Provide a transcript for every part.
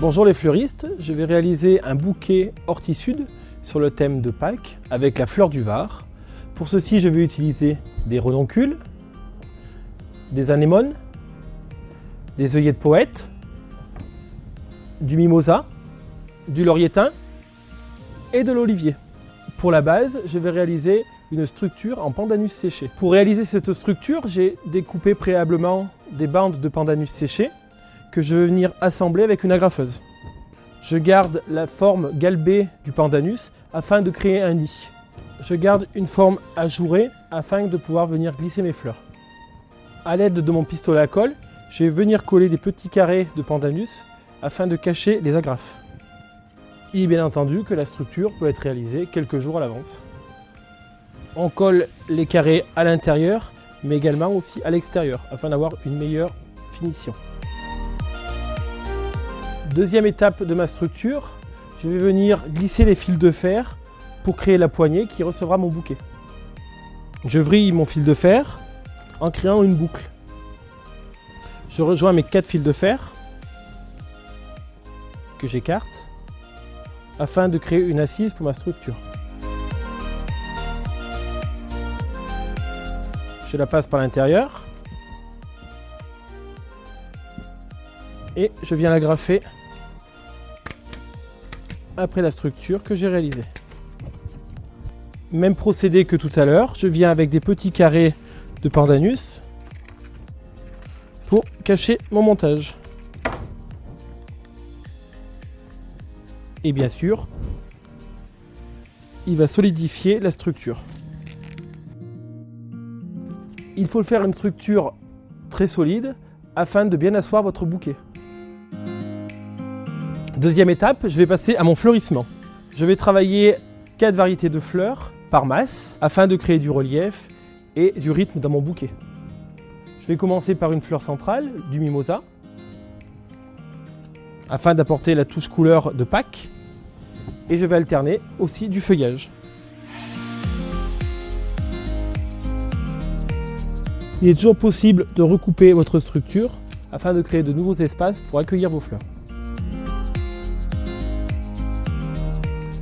Bonjour les fleuristes, je vais réaliser un bouquet horti-sud sur le thème de Pâques avec la fleur du Var. Pour ceci, je vais utiliser des renoncules, des anémones, des œillets de poète, du mimosa, du laurier thym et de l'olivier. Pour la base, je vais réaliser une structure en pandanus séché. Pour réaliser cette structure, j'ai découpé préalablement des bandes de pandanus séchées que je vais venir assembler avec une agrafeuse. Je garde la forme galbée du pandanus afin de créer un nid. Je garde une forme ajourée afin de pouvoir venir glisser mes fleurs. A l'aide de mon pistolet à colle, je vais venir coller des petits carrés de pandanus afin de cacher les agrafes. Il est bien entendu que la structure peut être réalisée quelques jours à l'avance. On colle les carrés à l'intérieur, mais également aussi à l'extérieur, afin d'avoir une meilleure finition. Deuxième étape de ma structure, je vais venir glisser les fils de fer pour créer la poignée qui recevra mon bouquet. Je vrille mon fil de fer en créant une boucle. Je rejoins mes 4 fils de fer que j'écarte afin de créer une assise pour ma structure. Je la passe par l'intérieur et je viens l'agrafer après la structure que j'ai réalisée. Même procédé que tout à l'heure, je viens avec des petits carrés de pandanus pour cacher mon montage. Et bien sûr, il va solidifier la structure. Il faut faire une structure très solide afin de bien asseoir votre bouquet. Deuxième étape, je vais passer à mon fleurissement. Je vais travailler 4 variétés de fleurs par masse afin de créer du relief et du rythme dans mon bouquet. Je vais commencer par une fleur centrale, du mimosa, afin d'apporter la touche couleur de Pâques, et je vais alterner aussi du feuillage. Il est toujours possible de recouper votre structure afin de créer de nouveaux espaces pour accueillir vos fleurs.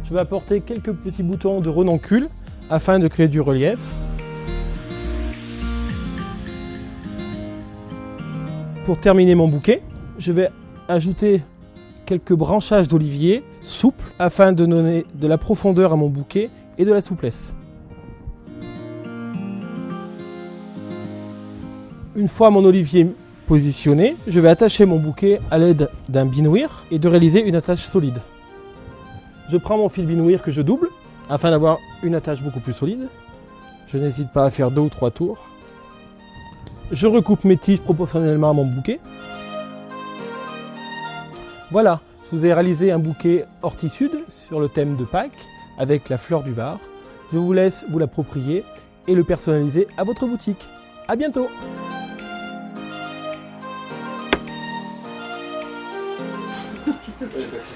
Je vais apporter quelques petits boutons de renoncules afin de créer du relief. Pour terminer mon bouquet, je vais ajouter quelques branchages d'olivier souples afin de donner de la profondeur à mon bouquet et de la souplesse. Une fois mon olivier positionné, je vais attacher mon bouquet à l'aide d'un binouir et de réaliser une attache solide. Je prends mon fil binouir que je double afin d'avoir une attache beaucoup plus solide. Je n'hésite pas à faire 2 ou 3 tours. Je recoupe mes tiges proportionnellement à mon bouquet. Voilà, je vous ai réalisé un bouquet horti-sud sur le thème de Pâques avec la fleur du Var. Je vous laisse vous l'approprier et le personnaliser à votre boutique. À bientôt!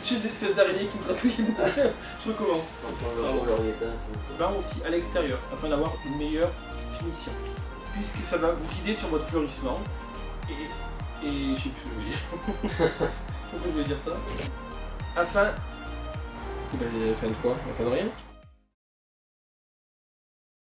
J'ai une espèce d'araignée qui me gratouille. Je recommence. Là aussi à l'extérieur, afin d'avoir une meilleure finition. Puisque ça va vous guider sur votre fleurissement. Et je sais plus ce que je veux dire. Pourquoi je vais dire ça? Afin de quoi? Afin de rien.